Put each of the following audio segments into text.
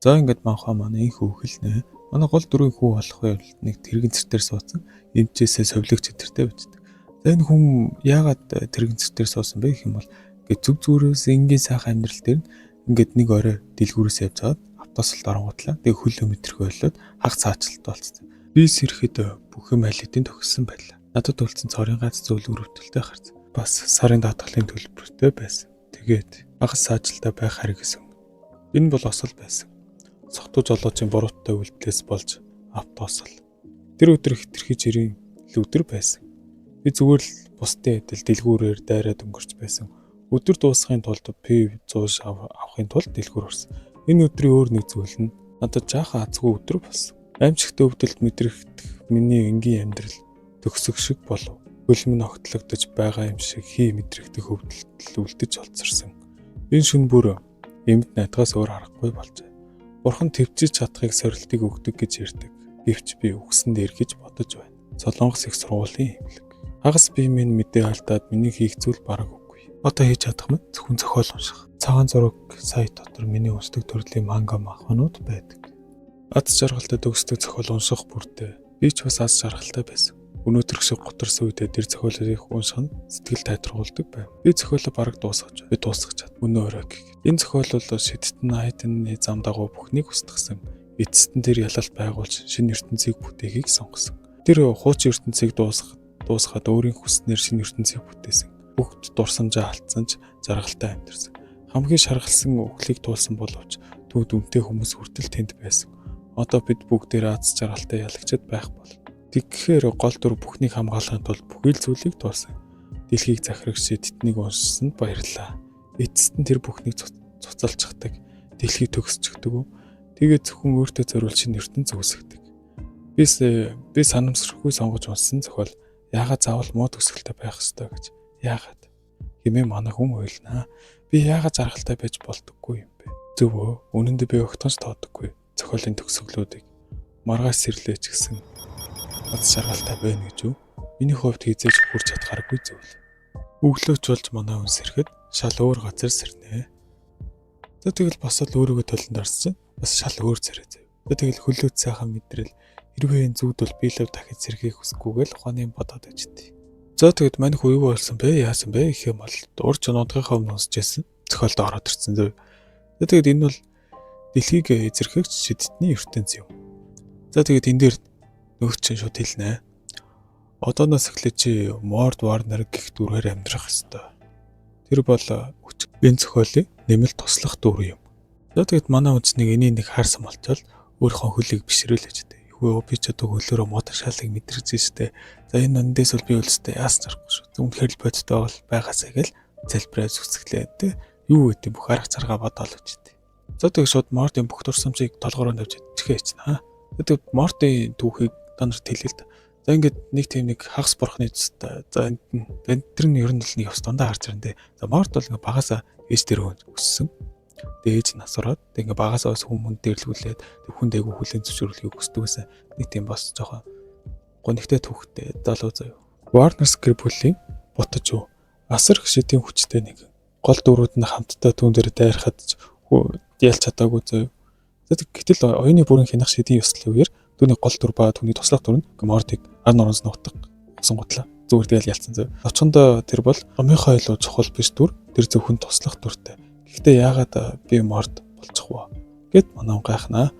За ингээд манхаа манай их хөөхөлнэ. Манай гол дөрвийн хүү болох байвал нэг тэрэгэн цэртээр суудсан эмчээсээ совлогч өдөртэй байждаг. За энэ хүн яагаад тэрэгэн цэртээр суусан бэ гэх юм бол ингээд зүг зүгээрээс энгийн сайхан амьдрал дээр ингээд нэг орой дэлгүүрээс явж чад автосолд оронгуудлаа. Тэгээ хөлөө мэтрэх болоод хаг цаачлалт болцсон. Би сэрэхэд бүх юм аль хэдийн төгссөн байлаа. Надад үлдсэн цорын гац зүйл өрөвдөлтэй харц. Бас сарын даатгалын төлбөртэй байсан. Тэгээд багас цаачлалтай байх хариг гэсэн. Энэ бол осол байсан. Согтуу жолоочийн буруутай үйлдэлээс болж автоосол. Тэр өдөр хэтэрхий жирийн л өдөр байсан. Би зүгээр л бусдын адил дэлгүүрээр дайраад өнгөрч байсан. Өдөр дуусахын тулд пив 100 авахын тулд дэлгүүр орсон. Энэ өдрийн өөр нэг зүйл нь надад жаахан азгүй өдөр болсон. Аимшигт өвдөлт мэдрэгдэх миний энгийн амьдрал төгсөх шиг болов. Хөлмөн огтлогдож байгаа юм шиг хий мэдрэгдэх өвдөлт үлдэж олцорсон. Энэ шүн бүр эмд найдгаас өөр аргагүй болжээ. Бурхан төвчиж чадахыг сорилтыг өгдөг гэж ярьдаг. Гэвч би үгсэнд эргэж бодож байна. Солонгос их сургуулийн эмнэлэг. Хагас би минь мэдээ алдаад миний хийх зүйл бараг үгүй. Одоо хийж чадах мэт зөвхөн зохиол унших. Цагаан зураг сайт дотор миний уншдаг төрлийн манга махбанууд байдаг. Аз жаргалтай төгсдөг зохиол унших бүртээ би ч бас аз жаргалтай байсан. Өнөөдөр шиг готорсон үедээ тэр зохиолыг унших нь сэтгэл тайтруулдаг байв. Би зохиолоо бараг дуусгаж чад. Өнөө орой гэх. Энэ зохиол бол шидэт найдны зам дагуу бүхнийг устгасан. Эцэст нь тэр ялалт байгуулж шинэ ертөнцийг бүтээхийг сонгосон. Тэр хуучин ертөнцийг дуусгаад өөрийн хүснээр шинэ ертөнцийг бүтээсэн. Бүгд дурсамжаа алдсан ч жаргалтай амьдэрсэн. Хамгийн шаргалсан үхлийг туулсан боловч төв дүнтэй хүмүүс хүртэл тэнд байсан. Одоо бид бүгдээр аз жаргалтай ялагчд байх бол. Тэгэхээр гол дүр бүхнийг хамгаалахын тулд бүхий л зүйлийг туулсан. Дэлхийг захирагч шидэтнийг уншсанд баярлалаа. Эцэст нь тэр бүхнийг цуцалчихдаг. Дэлхийг төгсчихдөг. Тэгээд зөвхөн өөртөө зориулж шинэ ертөнц үүсгдэг. Би санамсаргүй сонгож уншсан зохиол яагаад заавал муу төгсгөлтэй байх ёстой гэж. Яагаад? Хэмээн манай хүн ойлнаа. Би яагаад жаргалтай байж болдоггүй юм бэ? Зөвөө, үнэндээ би огтхонч тоодоггүй. Зохиолын төгсгөлүүдийг маргааш сэрлээч гэсэн аз жаргалтай байна гэж үү? Миний хувьд хизээж хүрч чадхааргүй зүйл. Өглөөч болж манай хүн сэрэхэд шал өөр газар сэрнэ. За тэгэл босоод өөрийгөө толонд орсон. Бас шал өөр царай зав. За тэгэл хөлөөд сайхан мэдрэл хэрвээ энэ зүуд бол би лав дахиж сэрхийг хүсэхгүйгээл ухааны бодоод ичтэй. За тэгэд мань хүү юу болсон бэ? Яасан бэ гэх юм бол урд жонодгийнхаа өмнө унсчихсан. Зохиолд ороод ирсэн зав. За тэгэд энэ бол дэлхийг эзэрхэгч шидэтний ертөнц юм. За тэгэд энэ дээр нөгөөч чинь шууд хэлнэ. Одооноос эхлэж чи Морд Варнер гэх дүрээр амьдрах ёстой. Тэр бол энэ зохиолын нэмэлт туслах дүр юм. За тэгэд манай үнцнийг энийг нэг харсан болчоод өөрийнхөө хөлийг бишрүүлж дээ. Хөө би ч одоо хөлөөрөө мод шалыг мэдрэж штэ. За энэ өндөөс бол би өлстэй яас зарахгүй шүү. Үнэхээр л бодтой бол байгаасаа гэл залбираа зүсгэлээ тэ. Юу гэдэг бүх арга царгаа бодоол үчтэй. За тэгэд шууд Мортын бүх дурсамжийг толгороо навж ичгээ ичнэ. Тэгээд Мортын түүхийг танарт хэлээ л да. За ингээд нэг тийм нэг хагас бурхны зүстэй. За тэр нь ер нь л нэг явстандаа харж ирэн дээ. За Морт бол ингээ багасаа ээж дээр өссөн. Дээж насураад ингээ багасаа бас хүмүүнд дэрлгүүлээд хүн дээгүү хүлэн зөвшөөрлөхийг хүсдэг байсан. Нэг тийм бас жоохон гонигтай түүхтэй залуу заяа. Warner Scribble-ийн ботож юу? Асар их шидийн хүчтэй нэг гол дүрүүд нь хамтдаа түүн дээр дайрахад ялч чадаагүй заяа. Гэтэл оюуны бүрэн хянах шидийн ёслолын үеэр түүний гол дүр ба түүний туслах дүр нь Мортыг ар нороноос нутаг сонготлаа. Зүгээр тэгэл ялцсан заяа. Очондоо тэр бол омынхоо илүү чухал биш дүр, тэр зөвхөн туслах дүртэй. Гэхдээ яагаад би Морд болчих вэ? Гэт манай гайхнаа.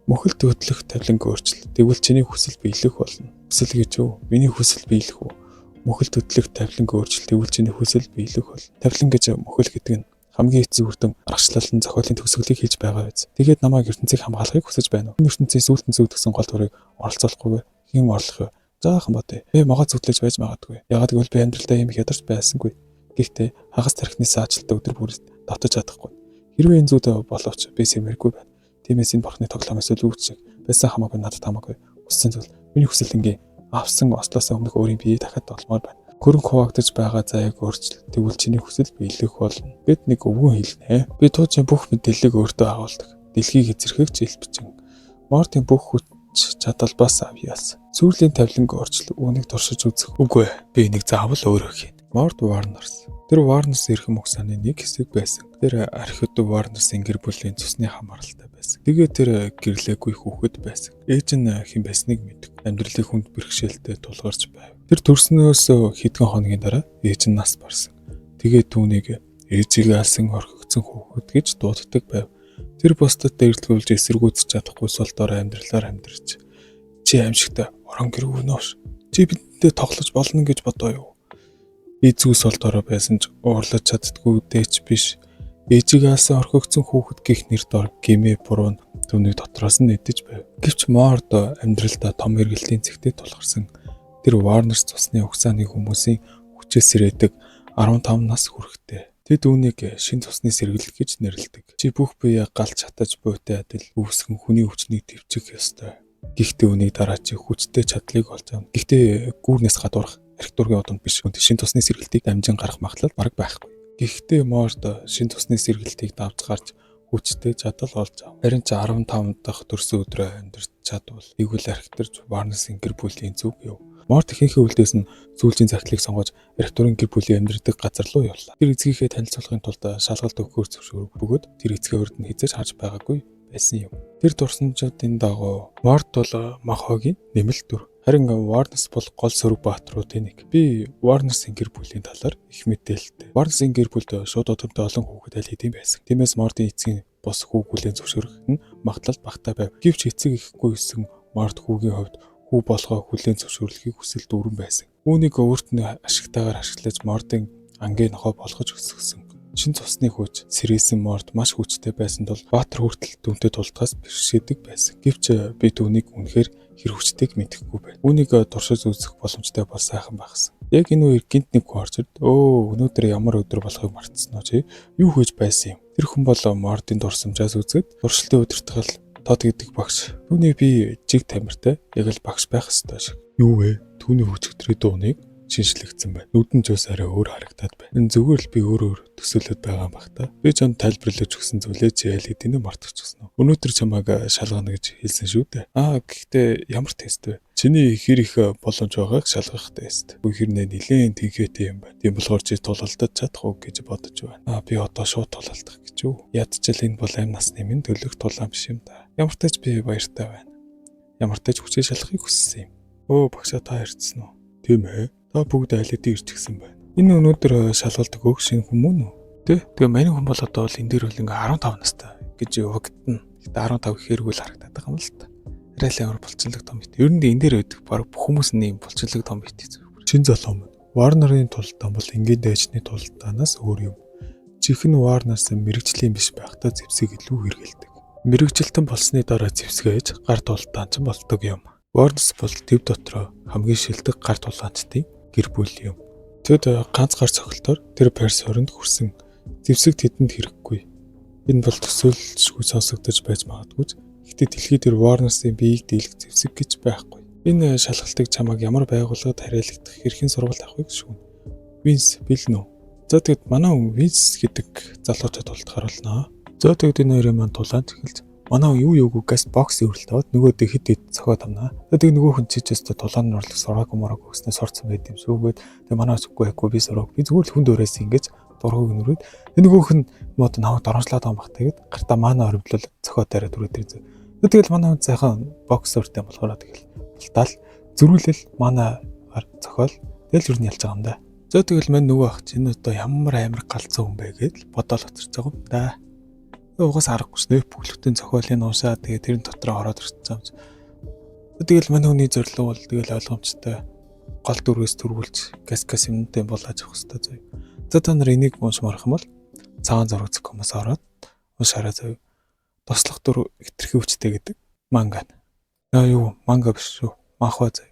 Мөхөлд хөдлөх тавлинг өөрчлөлт. Тэгвэл чиний хүсэл биелэх болно. Хүсэл гэж юу? Миний хүсэл биелэх үү? Мөхөлд хөдлөх тавлинг өөрчлөлт. Тэгвэл чиний хүсэл биелэх болно. Тавлин гэж мөхөл гэдэг нь хамгийн эцсийн үр дүн аргачлалын зохиолын төгсгөлийг хийж байгаа биз. Тэгээд намайг ертөнцийг хамгаалахыг хүсэж байна уу? Энэ ертөнцийн сүлтэн зүгтгсэн гол төрийг оролцоолохгүйгээр хэн орлох вэ? Заахан бод. Би могоо зүтлэж байж магадгүй. Ягаад гэвэл би амьдралдаа юм их ядарч байсангүй. Гэхдээ хагас тархины саачлалтай өдөр бүр давтаж чадахгүй. Хэрвээ энэ зүйд боловч би сэмэргүй байна. Тиймээс энэ бурхны тоглоомоос өлөвч шиг байсан хамаагүй надад хамаагүй. Хүссэн зүйл. Миний хүсэл ингээ авсан ослоос өмнөх өөрийн биеийг дахиад олмоор байна. Хөрөнгө хуваагдаж байгаа заяаг өөрчлөлт. Тэгвэл чиний хүсэл биелэх болно. Бид нэг өвгөн хэлнэ. Би туучин бүх мэдээллийг өөртөө агуулдаг. Дэлхийг эзэрхэгч хэлбэчин. Мортын бүх хүч чадал бас авьяас. Сүрлийн тавлинг өөрчлөлт үүнийг туршиж үзэх үгүй. Би нэг заавал өөрөө хийн. Морд Варнерс. Тэр Варнерс эрхэм угсааны нэг хэсэг байсан. Тэр архиуд Варнерсын гэр бүлийн цусны хамааралтай байсан. Тэгээ тэр гэрлээгүй хүүхэд байсан. Ээж нь хэн байсныг мэдэв. Амьдралын хүнд бэрхшээлтэй тулгарч байв. Тэр төрснөөс хэдхэн хоногийн дараа ээж нь нас барсан. Тэгээ түүнийг ээжигээ алсан орхигдсон хүүхэд гэж дууддаг байв. Тэр бусдад дэрэлтгүүлж эсэргүүцэж чадахгүй сул дор амьдралаар амьдарч чи аимшигтай орон гэр өгнөөш. Чи бидтэй тоглож болно гэж бодоо юу? Эзүү сул дорой байсан ч уурлаж чаддгүй дээч биш. Ээжигээ алсан орхигдсон хүүхэд гих нэр дор гэмээ буруу түүний дотроос нь нэдэж байв. Гэвч Морд амьдралдаа том эргэлтийн зэгтээ тулгарсан. Тэр Варнерс цусны угсааны хүмүүсийн хүчээс сэрээдэг 15 нас хүрэхтэй. Тэд үүнийг шин цусны сэргэлт гэж нэрлэдэг. Чи бүх биеэ галж хатаж буйтай адил өвсгөн хүний хүчнийг төвчих ёстой. Гэхдээ үүнийг дараа чи хүчтэй чадлыг олж авна. Гэхдээ гүүрнээс гадуурх архитектурын одонд биш. Шин цусны сэргэлтийг дамжин гарах магадлал бараг байхгүй. Гэхдээ Морд шин цусны сэргэлтийг давж гарч хүчтэй чадал олж ав. Харин ч 15 дахь төрсөн өдрөө амьдарч чадвал тэгвэл архитектор Варнерсын гэр бүлийн зүг юу? Морд ихэнх үлдээс нь сүүлчийн захидлыг сонгож архитектурын гэр бүлийн амьдардаг газар руу явлаа. Тэр эцгийнхээ танилцуулгын тулд шалгалт өгөхөөр зөвшөөрөв бөгөөд тэр эцгээ урд нь хизээж харж байгаагүй байсан юм. Тэр дурсамжуудын дагуу Морд бол Махогийн нэмэлт дүр. Харин Варнерс бол гол сөрөг баатруудын нэг. Би Варнерсын гэр бүлийн талаар их мэдээлэлтэй. Варнерсын гэр бүлд шууд одомтой олон хүүхэд аль хэдийн байсан. Тиймээс Мордын эцгийн бос хүүгүүлэн зөвшөөрөх нь магадлал багтаа байв. Гэвч эцэг ихгүй гэсэн Морд хүүгийн хувьд хүү болгоо хүлээн зөвшөөрлөхийг хүсэл дүүрэн байсан. Үүнийг өөрт нь ашигтайгаар ашиглаж Мордын ангийн нохой болгож өсгсөн. Шин цусны хүч сэрээсэн Морд маш хүчтэй байсан тул Баатар хүртэл түүнтэй тулдгаас бэрхшээдэг байсан. Гэвч би түүнийг үнэхээр хэр хүчтэйг мэдэхгүй байна. Үүнийг туршиж үзэх боломжтой бол сайхан багсан. Яг энэ үеэр гинт нэг хүн орж ирд. Өнөөдөр ямар өдөр болохыг мартсан уу чи? Юу хийж байсан юм? Тэр хүн бол Мордын дурсамжаас үзээд туршилтын удирдгал Тод гэдэг багш. Түүний би жиг тамиртай яг л багш байх ёстой шиг. Юу вэ? Түүний хүчтэй дууныг шинжлэгдсэн байна. Нүдэн ч бас арай өөр харагдаад байна. Энэ зүгээр л би өөр төсөөлөд байгаа юм бах та. Би ч тайлбарлаж өгсөн зүйлээ чи ял хэдийнэ мартчихсан уу? Өнөөдөр чамайг шалгана гэж хэлсэн шүү дээ. Гэхдээ ямар тест вэ? Чиний хэр их боломж байгааг шалгах тест. Үхэрнээ нилээн тэнхээтэй юм байна. Тийм болохоор чи тулалдаж чадах уу гэж бодож байна. Би одоо шууд тулалдах гэж үү? Ядчил энэ бол амь насны минь төлөх тулаан биш юм да. Ямар ч тач би баяртай байна. Ямар ч тач хүчээ шалгахыг хүссэн юм. Багшаа та ирдсэн үү? Тийм ээ. Та бүгд аль хэдийн ирчихсэн байна. Энэ өнөөдөр шалгалт өгөх шинэ хүмүүс үү? Тэгээ маний хүн бол одоо л энэ дээр үл ингээ 15 настай гэж явагдана. Гэтэ 15 ихэргүй л харагдаад байгаа юм л та. Арай амар булчинлаг том бит. Ер нь энэ дээр байдаг баг хүмүүс нь юм булчинлаг том бит зүгээр. Чин залуу юм. Варнерын тултан бол энгийн дайчны тултанаас өөр юм. Чихэн Варнерс мэрэгжлийн биш байхдаа зэвсэг илүү хэрэгэлдэг. Мэрэгжилтэн болсны дараа зэвсгээж гар тултаан ч болдог юм. Варнерс бол төв дотроо хамгийн шилдэг гар тулаанчдын гэр бүл юм. Тэд ганц гар цогцолтоор тэр Перс хоринд хүрсэн. Зэвсэг тэдэнд хэрэггүй. Энэ бол төсөөлшгүй сонсогдож байж магадгүй. Гэхдээ дэлхийд тэр Варнерсын биеийг дийлэх зэвсэг гэж байхгүй. Энэ шалгалтыг чамайг ямар байгууллагад хариалагдах хэрхэн сургалт авахыг шүүн. Винс бэлэн үү? За тэгэд манай хүн Винс гэдэг залуучууд тулдахаар болно. За тэгэд энэ хоёрын маань тулаан эхэлж манай хүн юу юугаас бокс өрөлт аваад нөгөөдөө хэд хэд цохоод амнаа. Тэгээд нөгөө хүн чичээс тулаан нь орлох сураагүй морог өгснээр сурцсан байд юм шүү. Тэгээд манай зүггүй яахгүй би сураг. Би зүгээр л хүн дөрөөс ингэж дургуг нөрөөд нөгөөх нь мод наваг доромжлаад байгаа юм бах. Тэгээд гартаа манай оромжлол цохоод дараа түрээд ирсэн. Тэгэл манай хүн сайхан бокс өртөө болохоор тэгэл тал зөрүүлэл манай цохол тэгэл юу нь ялж байгаа юм да. За тэгэл мань нөгөө ах чинь одоо ямар амар галзуу хүн бэ гэдэл бодоол очирч байгаа юм да. Угаас аргагүй ш. Бүглэгтэн цохиолыг уушаа тэгээ тэрэн дотроо ороод ирчихсэн юм. Тэгэл манай хүний зорилго бол тэгэл ойлгомжтой гол дүрээс төрүүлж газ юмтай болоож авах хэрэгтэй зөө. За та нар энийг уншмарах юм бол цагаан зураг зохиомоос ороод уншаарай зөө. Тослох дүр хэтэрхий хүчтэй гэдэг манга. Юу манга биш шүү. Махва зөө.